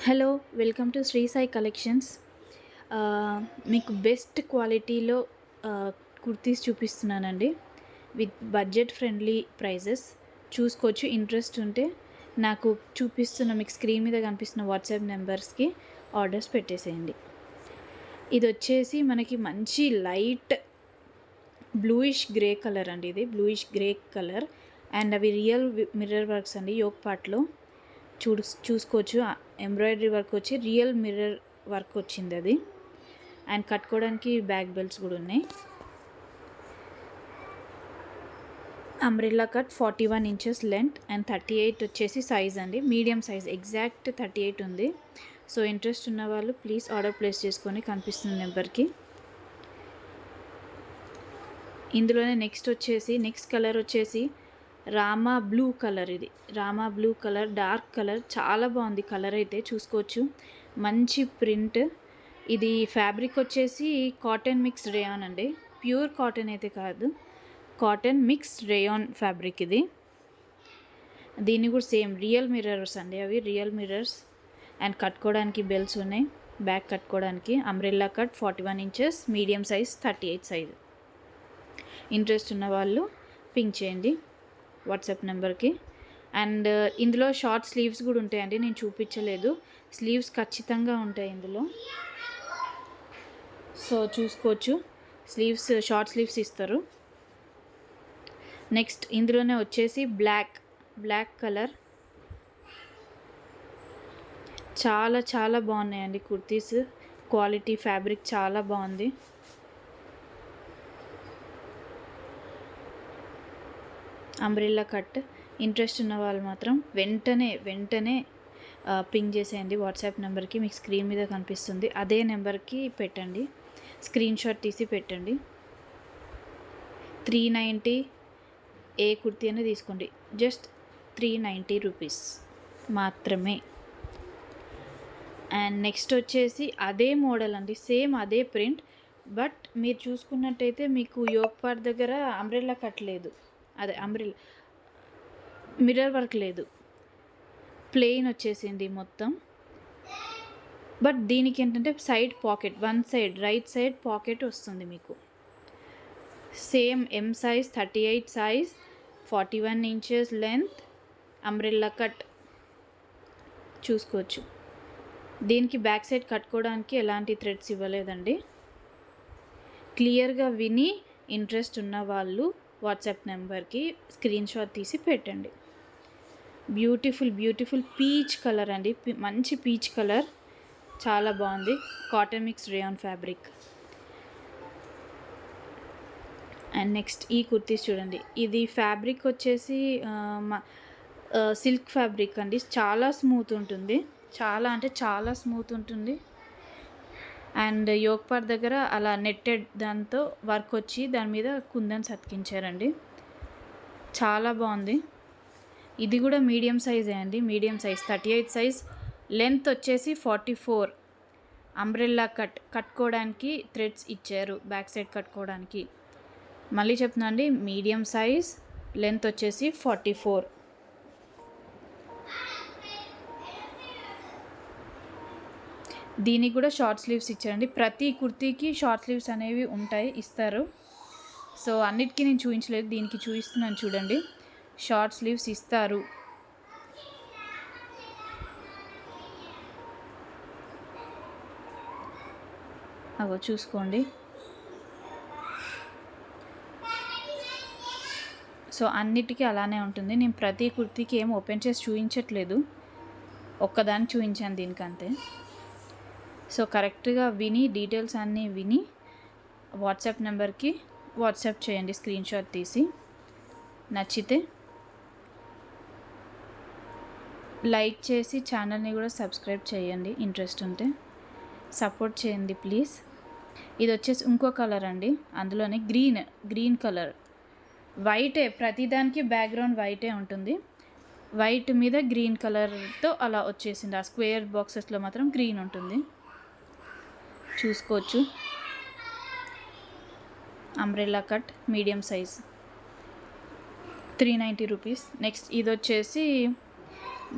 Hello, welcome to Sri Sai collections. మీకు best క్వాలిటీలో కుర్తీస్ చూపిస్తున్నానండి. With budget friendly prices. చూసుకోవచ్చు. ఇంట్రెస్ట్ ఉంటే నాకు చూపిస్తున్న మీకు స్క్రీన్ మీద కనిపిస్తున్న వాట్సాప్ నెంబర్స్కి ఆర్డర్స్ పెట్టేసేయండి. ఇది వచ్చేసి మనకి మంచి లైట్ బ్లూయిష్ గ్రే కలర్ అండి. ఇది బ్లూయిష్ గ్రే కలర్ అండ్ అవి రియల్ మిర్రర్ వర్క్స్ అండి. యోక్ పార్ట్లో చూసుకోవచ్చు. ఎంబ్రాయిడరీ వర్క్ వచ్చి రియల్ మిర్రర్ వర్క్ వచ్చింది అది. అండ్ కట్టుకోవడానికి బ్యాక్ బెల్ట్స్ కూడా ఉన్నాయి. Umbrella cut 41 inches length and 38 వచ్చేసి సైజ్ అండి. మీడియం సైజ్, ఎగ్జాక్ట్ 38 ఉంది. సో ఇంట్రెస్ట్ ఉన్న వాళ్ళు ప్లీజ్ ఆర్డర్ ప్లేస్ చేసుకొని కనిపిస్తున్న నెంబర్కి. ఇందులోనే నెక్స్ట్ కలర్ వచ్చేసి రామా బ్లూ కలర్. ఇది రామా బ్లూ కలర్, డార్క్ కలర్, చాలా బాగుంది కలర్ అయితే. చూసుకోవచ్చు. మంచి ప్రింట్. ఇది ఫ్యాబ్రిక్ వచ్చేసి కాటన్ మిక్స్ రేయాన్ అండి. ప్యూర్ కాటన్ అయితే కాదు, కాటన్ మిక్స్ రేయాన్ ఫ్యాబ్రిక్ ఇది. దీన్ని కూడా సేమ్ రియల్ మిర్రర్స్ అండి. అవి రియల్ మిర్రర్స్. అండ్ కట్టుకోవడానికి బెల్ట్స్ ఉన్నాయి. బ్యాక్ కట్టుకోవడానికి. Umbrella cut 41 inches, medium size 38 size. Interest ఉన్న వాళ్ళు పింక్ చేయండి వాట్సాప్ నెంబర్కి. అండ్ ఇందులో షార్ట్ స్లీవ్స్ కూడా ఉంటాయండి. నేను చూపించలేదు. స్లీవ్స్ ఖచ్చితంగా ఉంటాయి ఇందులో. సో చూసుకోవచ్చు. షార్ట్ స్లీవ్స్ ఇస్తారు. నెక్స్ట్ ఇందులోనే వచ్చేసి బ్లాక్ కలర్. చాలా చాలా బాగున్నాయండి కుర్తీస్. క్వాలిటీ ఫ్యాబ్రిక్ చాలా బాగుంది. Umbrella cut. ఇంట్రెస్ట్ ఉన్న వాళ్ళు మాత్రం వెంటనే పింగ్ చేసేయండి వాట్సాప్ నెంబర్కి. మీకు స్క్రీన్ మీద కనిపిస్తుంది. అదే నెంబర్కి పెట్టండి, స్క్రీన్ షాట్ తీసి పెట్టండి. 390 ఏ కుర్తీ అనేది తీసుకోండి. జస్ట్ 390 రూపీస్ మాత్రమే. అండ్ నెక్స్ట్ వచ్చేసి అదే మోడల్ అండి. సేమ్ అదే ప్రింట్. బట్ మీరు చూసుకున్నట్టయితే మీకు యోక్ పార్ట్ దగ్గర అంబ్రెల్లా కట్ లేదు. అదే అంబ్రెల్లా మిర్రర్ వర్క్ లేదు, ప్లెయిన్ వచ్చేసింది మొత్తం. బట్ దీనికి ఏంటంటే side pocket, right side pocket వస్తుంది మీకు. Same M size, 38 size, 41 inches length, umbrella cut. చూసుకోవచ్చు. దీనికి బ్యాక్ సైడ్ కట్టుకోవడానికి ఎలాంటి థ్రెడ్స్ ఇవ్వలేదండి. క్లియర్గా విని ఇంట్రెస్ట్ ఉన్న వాళ్ళు వాట్సాప్ నెంబర్కి స్క్రీన్ షాట్ తీసి పెట్టండి. బ్యూటిఫుల్ పీచ్ కలర్ అండి. మంచి పీచ్ కలర్, చాలా బాగుంది. Cotton mix rayon fabric. And next ఈ కుర్తీస్ చూడండి. ఇది ఫ్యాబ్రిక్ వచ్చేసి సిల్క్ ఫ్యాబ్రిక్ అండి. చాలా స్మూత్ ఉంటుంది. చాలా అంటే చాలా స్మూత్ ఉంటుంది. అండ్ యోక్ పార్ట్ దగ్గర అలా నెట్టెడ్ దాంతో వర్క్ వచ్చి దాని మీద కుందన్స్ అతికించారండి. చాలా బాగుంది. ఇది కూడా మీడియం సైజే అండి. మీడియం సైజ్ 38 సైజ్, లెంత్ వచ్చేసి 44. అంబ్రెల్లా కట్టుకోవడానికి థ్రెడ్స్ ఇచ్చారు బ్యాక్ సైడ్ కట్టుకోవడానికి. మళ్ళీ చెప్తున్నా అండి, మీడియం సైజ్, లెంత్ వచ్చేసి 44. దీనికి కూడా షార్ట్ స్లీవ్స్ ఇచ్చారండి. ప్రతి కుర్తీకి షార్ట్ స్లీవ్స్ అనేవి ఇస్తారు. సో అన్నిటికీ నేను చూపించలేదు, దీనికి చూపిస్తున్నాను చూడండి. షార్ట్ స్లీవ్స్ ఇస్తారు. అగో చూసుకోండి. సో అన్నిటికీ అలానే ఉంటుంది. నేను ప్రతి కుర్తీకి ఏం ఓపెన్ చేసి చూపించట్లేదు, ఒక్కదాన్ని చూపించాను దీనికంతే. సో కరెక్ట్గా విని, డీటెయిల్స్ అన్నీ విని వాట్సాప్ నెంబర్కి వాట్సాప్ చేయండి స్క్రీన్ షాట్ తీసి. నచ్చితే లైక్ చేసి ఛానల్ని కూడా సబ్స్క్రైబ్ చేయండి. ఇంట్రెస్ట్ ఉంటే సపోర్ట్ చేయండి ప్లీజ్. ఇది వచ్చేసి ఇంకో కలర్ అండి. అందులోనే గ్రీన్ కలర్. వైటే, ప్రతిదానికి బ్యాక్గ్రౌండ్ వైటే ఉంటుంది. వైట్ మీద గ్రీన్ కలర్తో అలా వచ్చేసింది. ఆ స్క్వేర్ బాక్సెస్లో మాత్రం గ్రీన్ ఉంటుంది. చూసుకోవచ్చు. Umbrella cut, medium size, 390 rupees. Next ఇది వచ్చేసి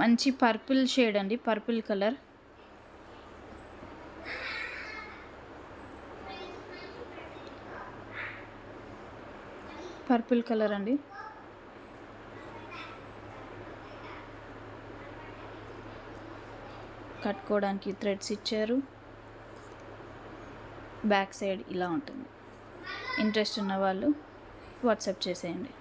మంచి పర్పుల్ షేడ్ అండి. పర్పుల్ కలర్ పర్పుల్ కలర్ అండి. కట్టుకోవడానికి థ్రెడ్స్ ఇచ్చారు. బ్యాక్ సైడ్ ఇలా ఉంటుంది. ఇంట్రెస్ట్ ఉన్న వాళ్ళు వాట్సాప్ చేసేయండి.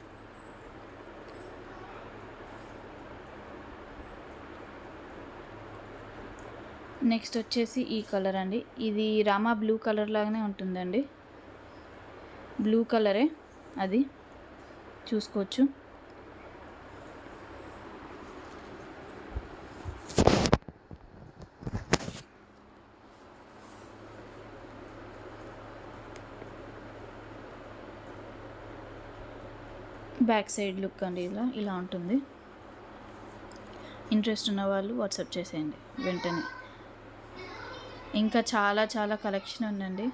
నెక్స్ట్ వచ్చేసి ఈ కలర్ అండి. ఇది రామా బ్లూ కలర్ లాగానే ఉంటుందండి. బ్లూ కలరే అది చూసుకోవచ్చు. బ్యాక్ సైడ్ లుక్ అండి ఇలా ఉంటుంది. ఇంట్రెస్ట్ ఉన్న వాళ్ళు వాట్సాప్ చేసేయండి వెంటనే. ఇంకా చాలా కలెక్షన్ ఉందండి.